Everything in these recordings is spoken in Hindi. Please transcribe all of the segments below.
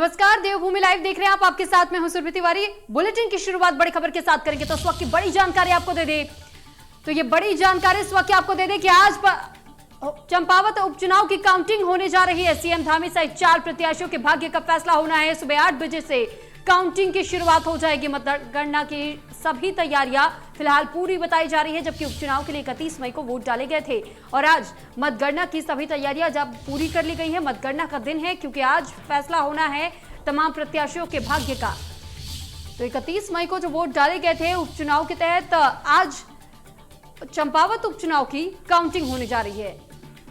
नमस्कार, देवभूमि लाइव देख रहे हैं आप। आपके साथ में हूं सुरभि तिवारी। बुलेटिन की शुरुआत बड़ी खबर के साथ करेंगे तो इस वक्त की बड़ी जानकारी आपको दे दे। तो ये बड़ी जानकारी इस वक्त आपको दे दे कि आज चंपावत उपचुनाव की काउंटिंग होने जा रही है। सीएम धामी सहित 4 प्रत्याशियों के भाग्य का फैसला होना है। सुबह 8 बजे से काउंटिंग की शुरुआत हो जाएगी। मतगणना की सभी तैयारियां फिलहाल पूरी बताई जा रही है, जबकि उपचुनाव के लिए 31 मई को वोट डाले गए थे और आज मतगणना की सभी तैयारियां जब पूरी कर ली गई है। मतगणना का दिन है क्योंकि आज फैसला होना है तमाम प्रत्याशियों के भाग्य का। तो 31 मई को जो वोट डाले गए थे उपचुनाव के तहत, आज चंपावत उपचुनाव की काउंटिंग होने जा रही है।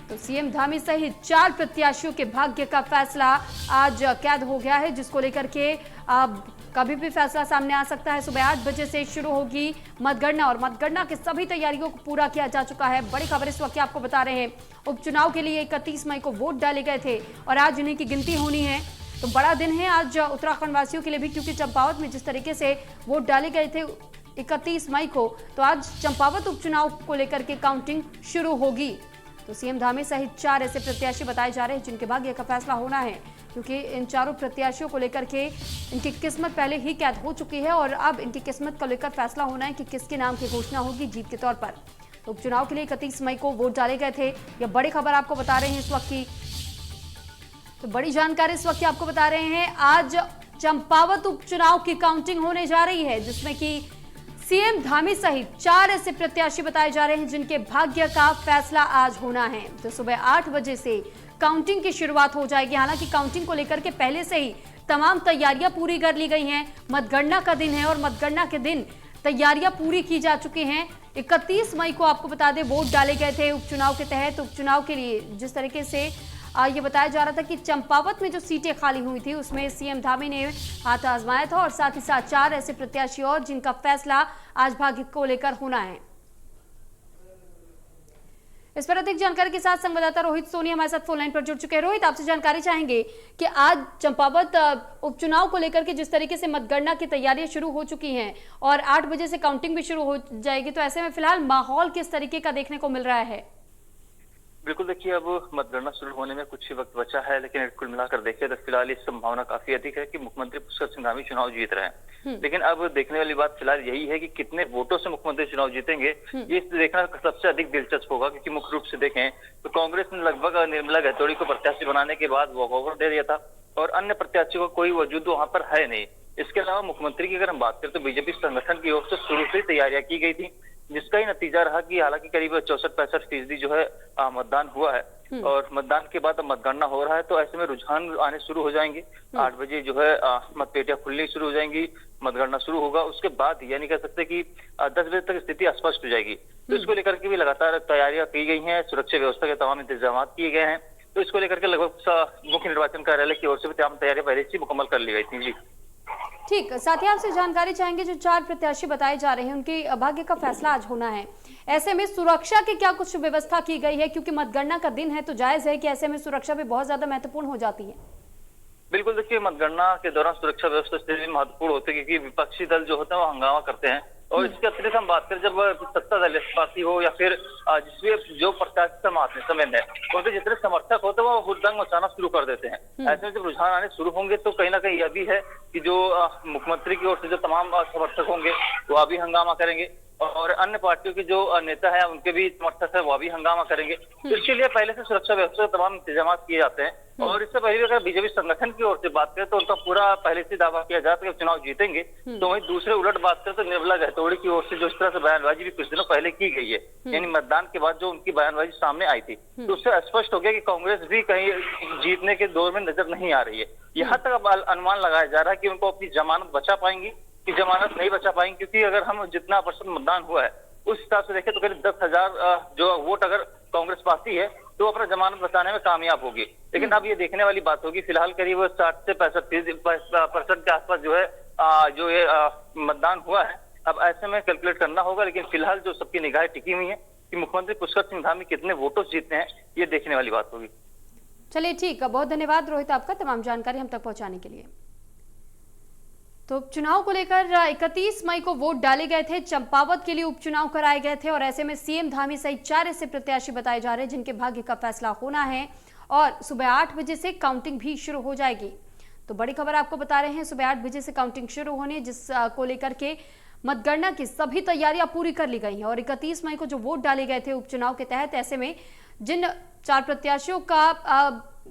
तो सीएम धामी सहित 4 प्रत्याशियों के भाग्य का फैसला आज कैद हो गया है, जिसको लेकर के अब कभी भी फैसला सामने आ सकता है। सुबह 8 बजे से शुरू होगी मतगणना और मतगणना की सभी तैयारियों को पूरा किया जा चुका है। बड़ी खबर इस वक्त आपको बता रहे हैं, उपचुनाव के लिए 31 मई को वोट डाले गए थे और आज इन्हीं की गिनती होनी है। तो बड़ा दिन है आज उत्तराखंड वासियों के लिए भी, क्योंकि चंपावत में जिस तरीके से वोट डाले गए थे 31 मई को, तो आज चंपावत उपचुनाव को लेकर के काउंटिंग शुरू होगी। तो सीएम धामी सहित 4 ऐसे प्रत्याशी बताए जा रहे हैं जिनके भाग्य का फैसला होना है, क्योंकि इन चारों प्रत्याशियों को लेकर के इनकी किस्मत पहले ही कैद हो चुकी है और अब इनकी किस्मत को लेकर फैसला होना है कि किसके नाम की घोषणा होगी जीत के तौर पर। तो उपचुनाव के लिए 31 मई को वोट डाले गए थे। यह बड़ी खबर आपको बता रहे हैं इस वक्त की। तो बड़ी जानकारी इस वक्त आपको बता रहे हैं, आज चंपावत उपचुनाव की काउंटिंग होने जा रही है, जिसमें कि सीएम धामी सहित 4 ऐसे प्रत्याशी बताए जा रहे हैं जिनके भाग्य का फैसला आज होना है। तो सुबह 8 बजे से काउंटिंग की शुरुआत हो जाएगी। हालांकि काउंटिंग को लेकर के पहले से ही तमाम तैयारियां पूरी कर ली गई हैं। मतगणना का दिन है और मतगणना के दिन तैयारियां पूरी की जा चुकी हैं। 31 मई को आपको बता दें वोट डाले गए थे उपचुनाव के तहत। उपचुनाव के लिए जिस तरीके से ये बताया जा रहा था कि चंपावत में जो सीटें खाली हुई थी उसमें सीएम धामी ने हाथ आजमाया था और साथ ही साथ 4 ऐसे प्रत्याशी और जिनका फैसला आज भाग्य को लेकर होना है। इस पर अधिक जानकारी के साथ संवाददाता रोहित सोनी हमारे साथ फोन लाइन पर जुड़ चुके हैं। रोहित, आपसे जानकारी चाहेंगे कि आज चंपावत उपचुनाव को लेकर के जिस तरीके से मतगणना की तैयारियां शुरू हो चुकी हैं और 8 बजे से काउंटिंग भी शुरू हो जाएगी, तो ऐसे में फिलहाल माहौल किस तरीके का देखने को मिल रहा है? बिल्कुल, देखिए अब मतगणना शुरू होने में कुछ ही वक्त बचा है, लेकिन कुल मिलाकर देखें तो फिलहाल इस संभावना काफी अधिक है कि मुख्यमंत्री पुष्कर सिंह धामी चुनाव जीत रहे हैं। लेकिन अब देखने वाली बात फिलहाल यही है कि कितने वोटों से मुख्यमंत्री चुनाव जीतेंगे, ये देखना सबसे अधिक दिलचस्प होगा। क्योंकि मुख्य रूप से देखें तो कांग्रेस ने लगभग निर्मला गहतोड़ी को प्रत्याशी बनाने के बाद वॉकओवर दे दिया था और अन्य प्रत्याशियों का कोई वजूद वहां पर है नहीं। इसके अलावा मुख्यमंत्री की अगर हम बात करें तो बीजेपी संगठन की ओर से शुरू से तैयारियां की गई थी, जिसका ही नतीजा रहा कि हालांकि करीब 64-65% जो है मतदान हुआ है और मतदान के बाद अब मतगणना हो रहा है। तो ऐसे में रुझान आने शुरू हो जाएंगे। 8 बजे जो है मतपेटियां खुलनी शुरू हो जाएंगी, मतगणना शुरू होगा। उसके बाद यानी कह सकते कि 10 बजे तक स्थिति स्पष्ट हो जाएगी। तो इसको लेकर के भी लगातार तैयारियां की गई हैं, सुरक्षा व्यवस्था के तमाम इंतजाम किए गए हैं। तो इसको लेकर के लगभग मुख्य निर्वाचन कार्यालय की ओर से भी तमाम तैयारियां पहले से मुकम्मल कर ली गई थी। जी ठीक, साथ ही आपसे जानकारी चाहेंगे, जो 4 प्रत्याशी बताए जा रहे हैं उनके भाग्य का फैसला आज होना है, ऐसे में सुरक्षा की क्या कुछ व्यवस्था की गई है? क्योंकि मतगणना का दिन है तो जायज है कि ऐसे में सुरक्षा भी बहुत ज्यादा महत्वपूर्ण हो जाती है। बिल्कुल, देखिए मतगणना के दौरान सुरक्षा व्यवस्था से महत्वपूर्ण होती है, क्योंकि विपक्षी दल जो होते हैं वो हंगामा करते हैं। और इसके अतिरिक्त हम बात करें, जब सत्ता दल पार्टी हो या फिर जिसमें जो प्रत्याशी समय में उनके जितने समर्थक होते हैं वो हुड़दंग मचाना शुरू कर देते हैं। ऐसे में जब रुझान आने शुरू होंगे तो कहीं ना कहीं यह भी है कि जो मुख्यमंत्री की ओर से जो तमाम समर्थक होंगे वो भी हंगामा करेंगे और अन्य पार्टियों के जो नेता है उनके भी समर्थक है वो भी हंगामा करेंगे। तो इसके लिए पहले से सुरक्षा व्यवस्था के तमाम इंतजाम किए जाते हैं। और इससे पहले अगर बीजेपी संगठन की ओर से बात करें तो उनका पूरा पहले से दावा किया जाता है कि चुनाव जीतेंगे। तो वहीं दूसरे उलट बात करें तो निर्मला गहतोड़ी की ओर से जो इस तरह से बयानबाजी भी कुछ दिनों पहले की गई है, यानी मतदान के बाद जो उनकी बयानबाजी सामने आई थी, तो उससे स्पष्ट हो गया कि कांग्रेस भी कहीं जीतने के दौर में नजर नहीं आ रही है। यहाँ तक अब अनुमान लगाया जा रहा है कि उनको अपनी जमानत बचा पाएंगी कि जमानत नहीं बचा पाएंगी। क्योंकि अगर हम जितना % मतदान हुआ है उस हिसाब से देखें तो करीब 10,000 जो वोट अगर कांग्रेस पाती है तो अपना जमानत बचाने में कामयाब होगी। लेकिन अब ये देखने वाली बात होगी, फिलहाल करीब 60 से 65% के आसपास जो है जो ये मतदान हुआ है। अब ऐसे में कैलकुलेट करना होगा, लेकिन फिलहाल जो सबकी निगाहें टिकी हुई है कि मुख्यमंत्री पुष्कर सिंह धामी कितने वोटों से जीतते हैं, ये देखने वाली बात होगी। चलिए ठीक है, बहुत धन्यवाद रोहित आपका तमाम जानकारी हम तक पहुंचाने के लिए। तो उपचुनाव को लेकर 31 मई को वोट डाले गए थे, चंपावत के लिए उपचुनाव कराए गए थे और ऐसे में सीएम धामी सहित 4 ऐसे प्रत्याशी बताए जा रहे हैं जिनके भाग्य का फैसला होना है और सुबह 8 बजे से काउंटिंग भी शुरू हो जाएगी। तो बड़ी खबर आपको बता रहे हैं, सुबह 8 बजे से काउंटिंग शुरू होने को लेकर के मतगणना की सभी तैयारियां पूरी कर ली गई हैं और 31 मई को जो वोट डाले गए थे उपचुनाव के तहत, ऐसे में जिन 4 प्रत्याशियों का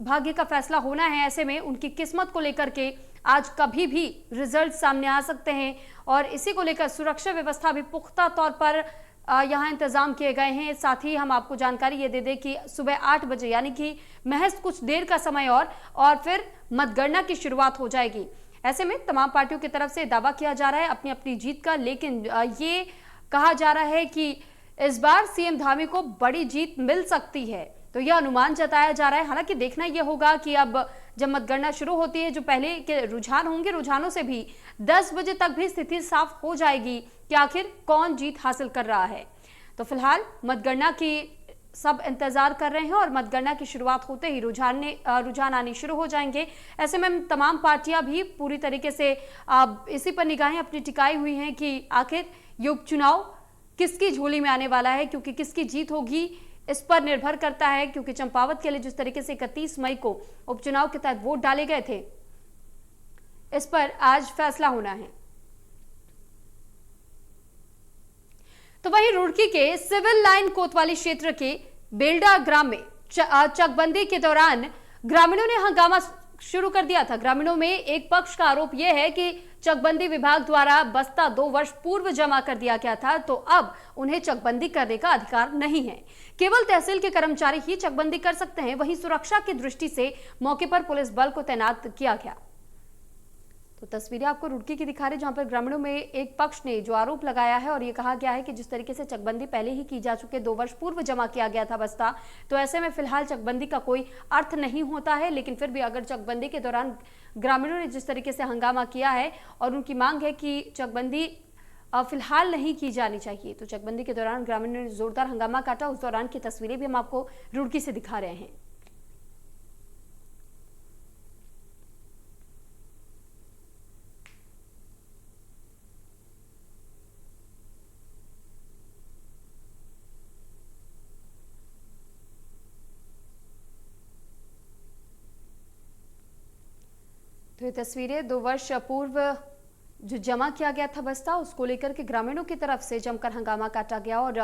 भाग्य का फैसला होना है, ऐसे में उनकी किस्मत को लेकर के आज कभी भी रिजल्ट सामने आ सकते हैं और इसी को लेकर सुरक्षा व्यवस्था भी पुख्ता तौर पर यहाँ इंतजाम किए गए हैं। साथ ही हम आपको जानकारी ये दे दें कि सुबह 8 बजे यानी कि महज कुछ देर का समय और फिर मतगणना की शुरुआत हो जाएगी। ऐसे में तमाम पार्टियों की तरफ से दावा किया जा रहा है अपनी अपनी जीत का, लेकिन ये कहा जा रहा है कि इस बार सीएम धामी को बड़ी जीत मिल सकती है, तो यह अनुमान जताया जा रहा है। हालांकि देखना यह होगा कि अब जब मतगणना शुरू होती है, जो पहले के रुझान होंगे, रुझानों से भी 10 बजे तक भी स्थिति साफ हो जाएगी कि आखिर कौन जीत हासिल कर रहा है। तो फिलहाल मतगणना की सब इंतजार कर रहे हैं और मतगणना की शुरुआत होते ही रुझान आने शुरू हो जाएंगे। ऐसे में तमाम पार्टियां भी पूरी तरीके से इसी पर निगाहें अपनी टिकाई हुई हैं कि आखिर ये उपचुनाव किसकी झोली में आने वाला है, क्योंकि किसकी जीत होगी इस पर निर्भर करता है। क्योंकि चंपावत के लिए जिस तरीके से 31 मई को उपचुनाव के तहत वोट डाले गए थे, इस पर आज फैसला होना है। तो वहीं रुड़की के सिविल लाइन कोतवाली क्षेत्र के बेल्डा ग्राम में चकबंदी के दौरान ग्रामीणों ने हंगामा शुरू कर दिया था। ग्रामीणों में एक पक्ष का आरोप यह है कि चकबंदी विभाग द्वारा बस्ता 2 वर्ष पूर्व जमा कर दिया गया था, तो अब उन्हें चकबंदी करने का अधिकार नहीं है। केवल तहसील के कर्मचारी ही चकबंदी कर सकते हैं। वहीं सुरक्षा की दृष्टि से मौके पर पुलिस बल को तैनात किया गया। तो तस्वीरें आपको रुड़की की दिखा रहे, जहां पर ग्रामीणों में एक पक्ष ने जो आरोप लगाया है और ये कहा गया है कि जिस तरीके से चकबंदी पहले ही की जा चुके 2 वर्ष पूर्व जमा किया गया था बस्ता, तो ऐसे में फिलहाल चकबंदी का कोई अर्थ नहीं होता है। लेकिन फिर भी अगर चकबंदी के दौरान ग्रामीणों ने जिस तरीके से हंगामा किया है और उनकी मांग है कि चकबंदी फिलहाल नहीं की जानी चाहिए, तो चकबंदी के दौरान ग्रामीणों ने जोरदार हंगामा काटा। उस दौरान की तस्वीरें भी हम आपको रुड़की से दिखा रहे हैं। तो ये तस्वीरें 2 वर्ष पूर्व जो जमा किया गया था बस्ता, उसको लेकर के ग्रामीणों की तरफ से जमकर हंगामा काटा गया और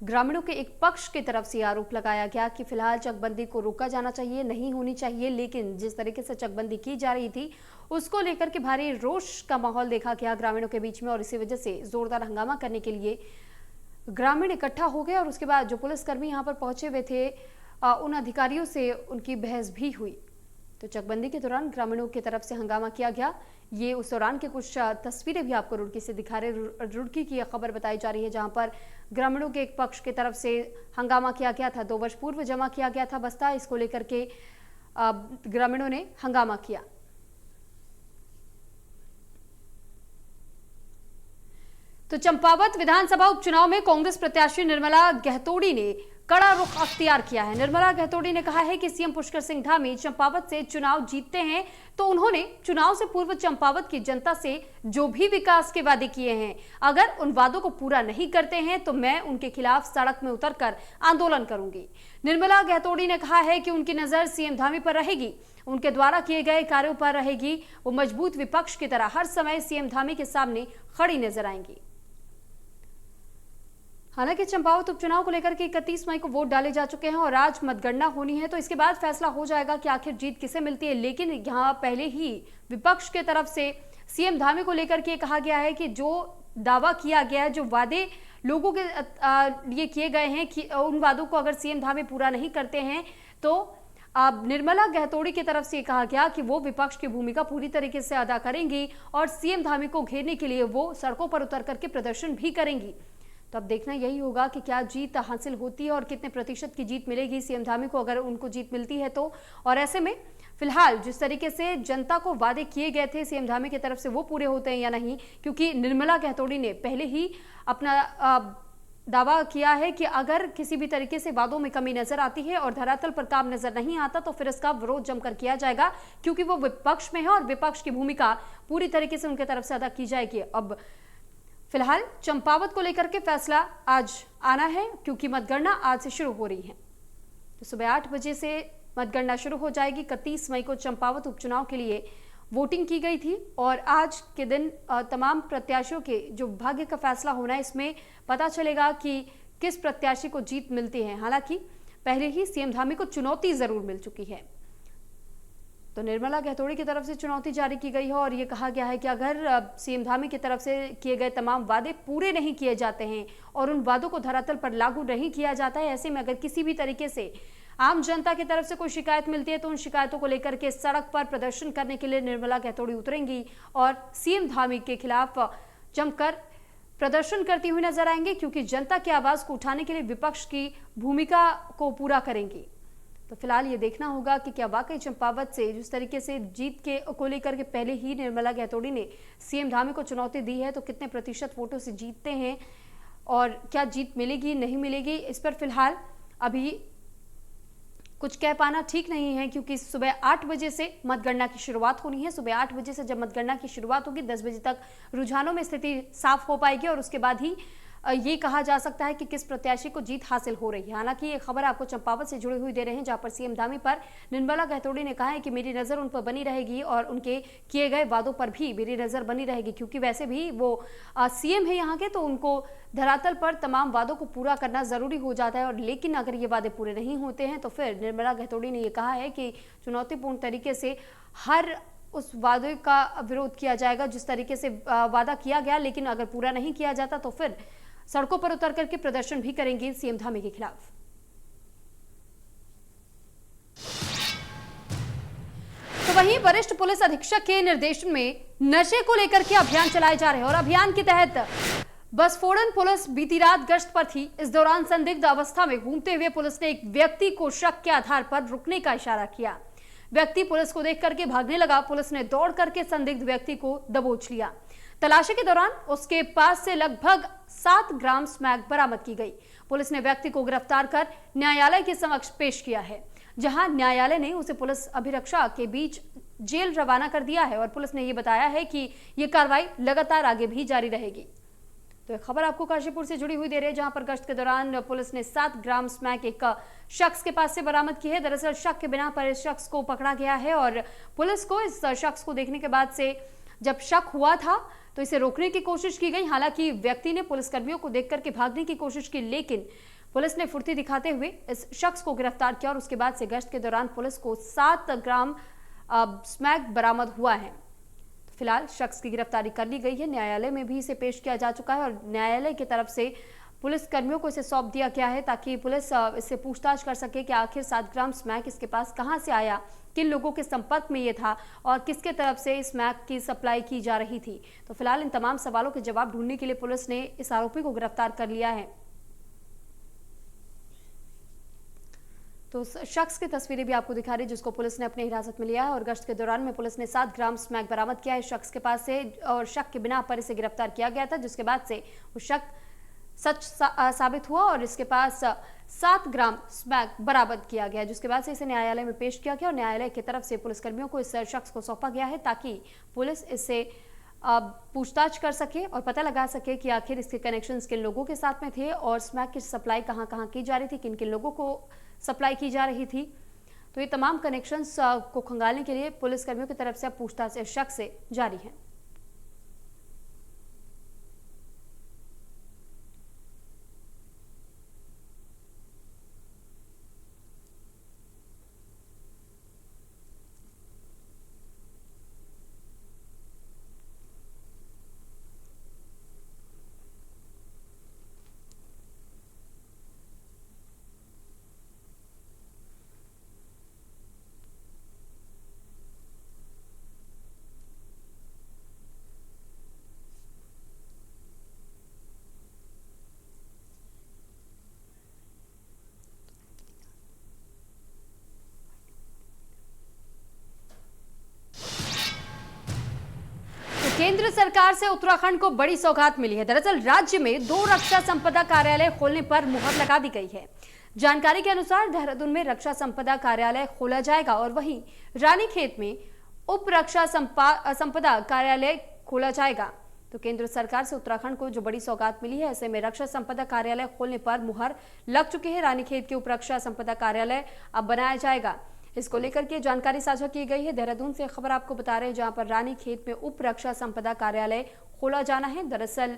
ग्रामीणों के एक पक्ष की तरफ से आरोप लगाया गया कि फिलहाल चकबंदी को रोका जाना चाहिए, नहीं होनी चाहिए। लेकिन जिस तरीके से चकबंदी की जा रही थी, उसको लेकर के भारी रोष का माहौल देखा गया ग्रामीणों के बीच में और इसी वजह से जोरदार हंगामा करने के लिए ग्रामीण इकट्ठा हो गए और उसके बाद जो पुलिसकर्मी यहाँ पर पहुंचे हुए थे, उन अधिकारियों से उनकी बहस भी हुई। तो चकबंदी के दौरान ग्रामीणों की तरफ से हंगामा किया गया। ये उस दौरान के कुछ तस्वीरें भी आपको रुड़की से दिखा रहे। रुड़की की यह खबर बताई जा रही है, जहां पर ग्रामीणों के एक पक्ष की तरफ से हंगामा किया गया था। 2 वर्ष पूर्व जमा किया गया था बस्ता, इसको लेकर के ग्रामीणों ने हंगामा किया। तो चंपावत विधानसभा उपचुनाव में कांग्रेस प्रत्याशी निर्मला गहतोड़ी ने कड़ा रुख अख्तियार किया है। निर्मला गहतोड़ी ने कहा है कि सीएम पुष्कर सिंह धामी चंपावत से चुनाव जीतते हैं तो उन्होंने चुनाव से पूर्व चंपावत की जनता से जो भी विकास के वादे किए हैं, अगर उन वादों को पूरा नहीं करते हैं तो मैं उनके खिलाफ सड़क में उतरकर आंदोलन करूंगी। निर्मला गहतोड़ी ने कहा है कि उनकी नजर सीएम धामी पर रहेगी, उनके द्वारा किए गए कार्यों पर रहेगी। वो मजबूत विपक्ष की तरह हर समय सीएम धामी के सामने खड़ी नजर आएंगी। हालांकि चंपावत उपचुनाव को लेकर के 31 मई को वोट डाले जा चुके हैं और आज मतगणना होनी है, तो इसके बाद फैसला हो जाएगा कि आखिर जीत किसे मिलती है। लेकिन यहाँ पहले ही विपक्ष के तरफ से सीएम धामी को लेकर के कहा गया है कि जो दावा किया गया है, जो वादे लोगों के लिए किए गए हैं, कि उन वादों को अगर सीएम धामी पूरा नहीं करते हैं तो निर्मला गहतोड़ी की तरफ से कहा गया कि वो विपक्ष की भूमिका पूरी तरीके से अदा करेंगी और सीएम धामी को घेरने के लिए वो सड़कों पर उतर करके प्रदर्शन भी करेंगी। तो अब देखना यही होगा कि क्या जीत हासिल होती है और कितने प्रतिशत की जीत मिलेगी सीएम धामी को, अगर उनको जीत मिलती है तो। और ऐसे में फिलहाल जिस तरीके से जनता को वादे किए गए थे सीएम धामी की तरफ से, वो पूरे होते हैं या नहीं, क्योंकि निर्मला गहतोड़ी ने पहले ही अपना दावा किया है कि अगर किसी भी तरीके से वादों में कमी नजर आती है और धरातल पर काम नजर नहीं आता तो फिर इसका विरोध जमकर किया जाएगा, क्योंकि वो विपक्ष में है और विपक्ष की भूमिका पूरी तरीके से उनके तरफ से अदा की जाएगी। अब फिलहाल चंपावत को लेकर के फैसला आज आना है, क्योंकि मतगणना आज से शुरू हो रही है। तो सुबह 8 बजे से मतगणना शुरू हो जाएगी। 31 मई को चंपावत उपचुनाव के लिए वोटिंग की गई थी और आज के दिन तमाम प्रत्याशियों के जो भाग्य का फैसला होना है, इसमें पता चलेगा कि किस प्रत्याशी को जीत मिलती है। हालांकि पहले ही सीएम धामी को चुनौती जरूर मिल चुकी है। तो निर्मला गहतोड़ी की तरफ से चुनौती जारी की गई है और ये कहा गया है कि अगर सीएम धामी की तरफ से किए गए तमाम वादे पूरे नहीं किए जाते हैं और उन वादों को धरातल पर लागू नहीं किया जाता है, ऐसे में अगर किसी भी तरीके से आम जनता की तरफ से कोई शिकायत मिलती है तो उन शिकायतों को लेकर के सड़क पर प्रदर्शन करने के लिए निर्मला गहतोड़ी उतरेंगी और सीएम धामी के खिलाफ जमकर प्रदर्शन करती हुई नजर आएंगे, क्योंकि जनता की आवाज को उठाने के लिए विपक्ष की भूमिका को पूरा करेंगी। तो फिलहाल ये देखना होगा कि क्या वाकई चंपावत से जिस तरीके से जीत के को लेकर के पहले ही निर्मला गहतोड़ी ने सीएम धामी को चुनौती दी है, तो कितने प्रतिशत वोटों से जीतते हैं और क्या जीत मिलेगी नहीं मिलेगी, इस पर फिलहाल अभी कुछ कह पाना ठीक नहीं है, क्योंकि सुबह 8 बजे से मतगणना की शुरुआत होनी है। सुबह 8 बजे से जब मतगणना की शुरुआत होगी, 10 बजे तक रुझानों में स्थिति साफ हो पाएगी और उसके बाद ही ये कहा जा सकता है कि किस प्रत्याशी को जीत हासिल हो रही है। हालांकि ये खबर आपको चंपावत से जुड़ी हुई दे रहे हैं, जहां पर सीएम धामी पर निर्मला गहतोड़ी ने कहा है कि मेरी नजर उन पर बनी रहेगी और उनके किए गए वादों पर भी मेरी नजर बनी रहेगी, क्योंकि वैसे भी वो सीएम है यहाँ के, तो उनको धरातल पर तमाम वादों को पूरा करना जरूरी हो जाता है। और लेकिन अगर ये वादे पूरे नहीं होते हैं तो फिर निर्मला गहतोड़ी ने यह कहा है कि चुनौतीपूर्ण तरीके से हर उस वादे का विरोध किया जाएगा जिस तरीके से वादा किया गया, लेकिन अगर पूरा नहीं किया जाता तो फिर सड़कों पर उतर करके प्रदर्शन भी करेंगे सीएम धामी के खिलाफ। तो वहीं वरिष्ठ पुलिस अधीक्षक के निर्देशन में नशे को लेकर के अभियान चलाए जा रहे हैं और अभियान के तहत बसफोड़न पुलिस बीती रात गश्त पर थी। इस दौरान संदिग्ध अवस्था में घूमते हुए पुलिस ने एक व्यक्ति को शक के आधार पर रुकने का इशारा किया। व्यक्ति पुलिस को देख करके भागने लगा। पुलिस ने दौड़ करके संदिग्ध व्यक्ति को दबोच लिया। तलाशी के दौरान उसके पास से लगभग 7 ग्राम स्मैक बरामद की गई। पुलिस ने व्यक्ति को गिरफ्तार कर न्यायालय के समक्ष पेश किया है, जहां न्यायालय ने उसे पुलिस अभिरक्षा के बीच जेल रवाना कर दिया है और पुलिस ने यह बताया है कि यह कार्रवाई लगातार आगे भी जारी रहेगी। तो एक खबर आपको काशीपुर से जुड़ी हुई दे रही है, जहां पर गश्त के दौरान पुलिस ने 7 ग्राम स्मैक एक शख्स के पास से बरामद की है। दरअसल शक के बिना पर इस शख्स को पकड़ा गया है और पुलिस को इस शख्स को देखने के बाद से जब शक हुआ था तो इसे रोकने की कोशिश की गई। हालांकि व्यक्ति ने पुलिसकर्मियों को देख करके भागने की कोशिश की, लेकिन पुलिस ने फुर्ती दिखाते हुए इस शख्स को गिरफ्तार किया और उसके बाद से गश्त के दौरान पुलिस को 7 ग्राम स्मैक बरामद हुआ है। तो फिलहाल शख्स की गिरफ्तारी कर ली गई है। न्यायालय में भी इसे पेश किया जा चुका है और न्यायालय की तरफ से पुलिस कर्मियों को इसे सौंप दिया गया है ताकि पुलिस इससे पूछताछ कर सके कि आखिर 7 ग्राम स्मैक इसके पास कहां से आया, किन लोगों के संपर्क में ये था और किसके तरफ से इस स्मैक की सप्लाई की जा रही थी। तो फिलहाल इन तमाम सवालों के जवाब ढूंढने के लिए पुलिस ने इस आरोपी को गिरफ्तार कर लिया है। तो उस शख्स की तस्वीरें भी आपको दिखा रही है जिसको पुलिस ने अपने हिरासत में लिया है और गश्त के दौरान में पुलिस ने 7 ग्राम स्मैक बरामद किया है शख्स के पास से और शक के बिना पर इसे गिरफ्तार किया गया था, जिसके बाद से वो शक सच साबित हुआ और इसके पास 7 ग्राम स्मैक बरामद किया गया, जिसके बाद से इसे न्यायालय में पेश किया गया और न्यायालय की तरफ से पुलिसकर्मियों को इस शख्स को सौंपा गया है ताकि पुलिस इससे पूछताछ कर सके और पता लगा सके कि आखिर इसके कनेक्शंस किन लोगों के साथ में थे और स्मैक की सप्लाई कहां कहां की जा रही थी, किन किन लोगों को सप्लाई की जा रही थी। तो ये तमाम कनेक्शंस को खंगालने के लिए पुलिसकर्मियों की तरफ से अब पूछताछ इस शख्स से जारी है। केंद्र सरकार से उत्तराखंड को बड़ी सौगात मिली है। दरअसल राज्य में 2 रक्षा संपदा कार्यालय खोलने पर मुहर लगा दी गई है। जानकारी के अनुसार देहरादून में रक्षा संपदा कार्यालय खोला जाएगा और वहीं रानीखेत में उप रक्षा संपदा कार्यालय खोला जाएगा। तो केंद्र सरकार से उत्तराखंड को जो बड़ी सौगात मिली है, ऐसे में रक्षा संपदा कार्यालय खोलने पर मुहर लग चुकी है। रानीखेत के उप रक्षा संपदा कार्यालय अब बनाया जाएगा। इसको लेकर के जानकारी साझा की गई है। देहरादून से खबर आपको बता रहे हैं, जहां पर रानीखेत में उप रक्षा संपदा कार्यालय खोला जाना है। दरअसल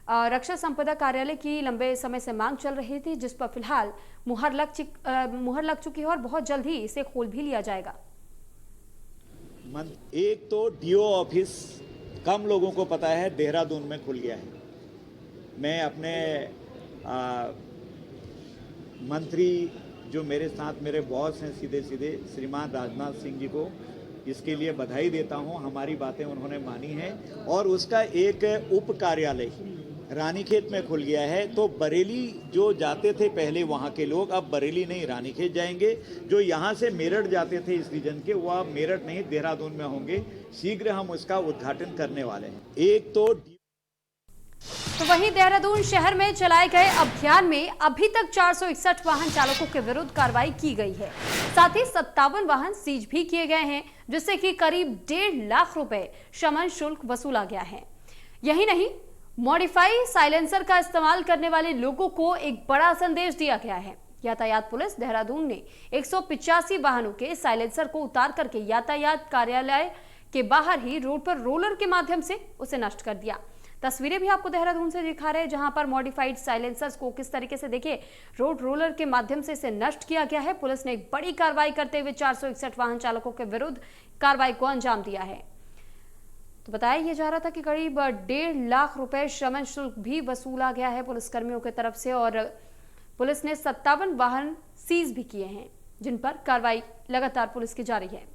रक्षा संपदा कार्यालय की लंबे समय से मांग चल रही थी, जिस पर फिलहाल मुहर लग चुकी है और बहुत जल्द ही इसे खोल भी लिया जाएगा। एक तो डीओ ऑफिस कम लोगों को पता है देहरादून में खुल गया है। मैं अपने मंत्री जो मेरे साथ मेरे बॉस हैं सीधे श्रीमान राजनाथ सिंह जी को इसके लिए बधाई देता हूं। हमारी बातें उन्होंने मानी हैं और उसका एक उप कार्यालय रानीखेत में खुल गया है। तो बरेली जो जाते थे पहले वहां के लोग, अब बरेली नहीं रानीखेत जाएंगे। जो यहां से मेरठ जाते थे इस रीजन के, वो अब मेरठ नहीं देहरादून में होंगे। शीघ्र हम उसका उद्घाटन करने वाले हैं। एक तो वहीं देहरादून शहर में चलाए गए अभियान में अभी तक 461 वाहन चालकों के विरुद्ध कार्रवाई की गई है। साथ ही 57 वाहन सीज भी किए गए हैं, जिससे कि करीब 1.5 लाख रुपए शमन शुल्क वसूला गया है। यही नहीं, मॉडिफाई साइलेंसर का इस्तेमाल करने वाले लोगों को एक बड़ा संदेश दिया गया है। यातायात पुलिस देहरादून ने 185 वाहनों के साइलेंसर को उतार करके यातायात कार्यालय के बाहर ही रोड पर रोलर के माध्यम से उसे नष्ट कर दिया। तस्वीरें भी आपको देहरादून से दिखा रहे हैं, जहां पर मॉडिफाइड साइलेंसर्स को किस तरीके से देखिए रोड रोलर के माध्यम से इसे नष्ट किया गया है। पुलिस ने एक बड़ी कार्रवाई करते हुए 461 वाहन चालकों के विरुद्ध कार्रवाई को अंजाम दिया है। तो बताया यह जा रहा था कि करीब 1.5 लाख रुपए शमन शुल्क भी वसूला गया है पुलिसकर्मियों की तरफ से और पुलिस ने 57 वाहन सीज भी किए हैं, जिन पर कार्रवाई लगातार पुलिस की जारी है।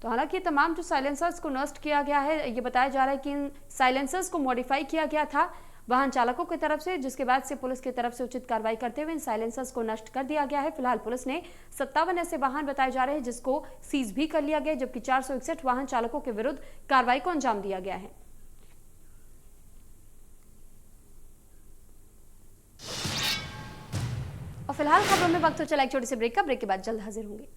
तो हालांकि तमाम जो साइलेंसर्स को नष्ट किया गया है, ये बताया जा रहा है कि इन साइलेंसर्स को मॉडिफाई किया गया था वाहन चालकों की तरफ से, जिसके बाद से पुलिस की तरफ से उचित कार्रवाई करते हुए इन साइलेंसर्स को नष्ट कर दिया गया है। फिलहाल पुलिस ने 57 ऐसे वाहन बताए जा रहे हैं जिसको सीज भी कर लिया गया, जबकि 461 वाहन चालकों के विरुद्ध कार्रवाई को अंजाम दिया गया है। और फिलहाल खबरों में वक्त हो चला एक छोटे से ब्रेक का। ब्रेक के बाद जल्द हाजिर होंगे।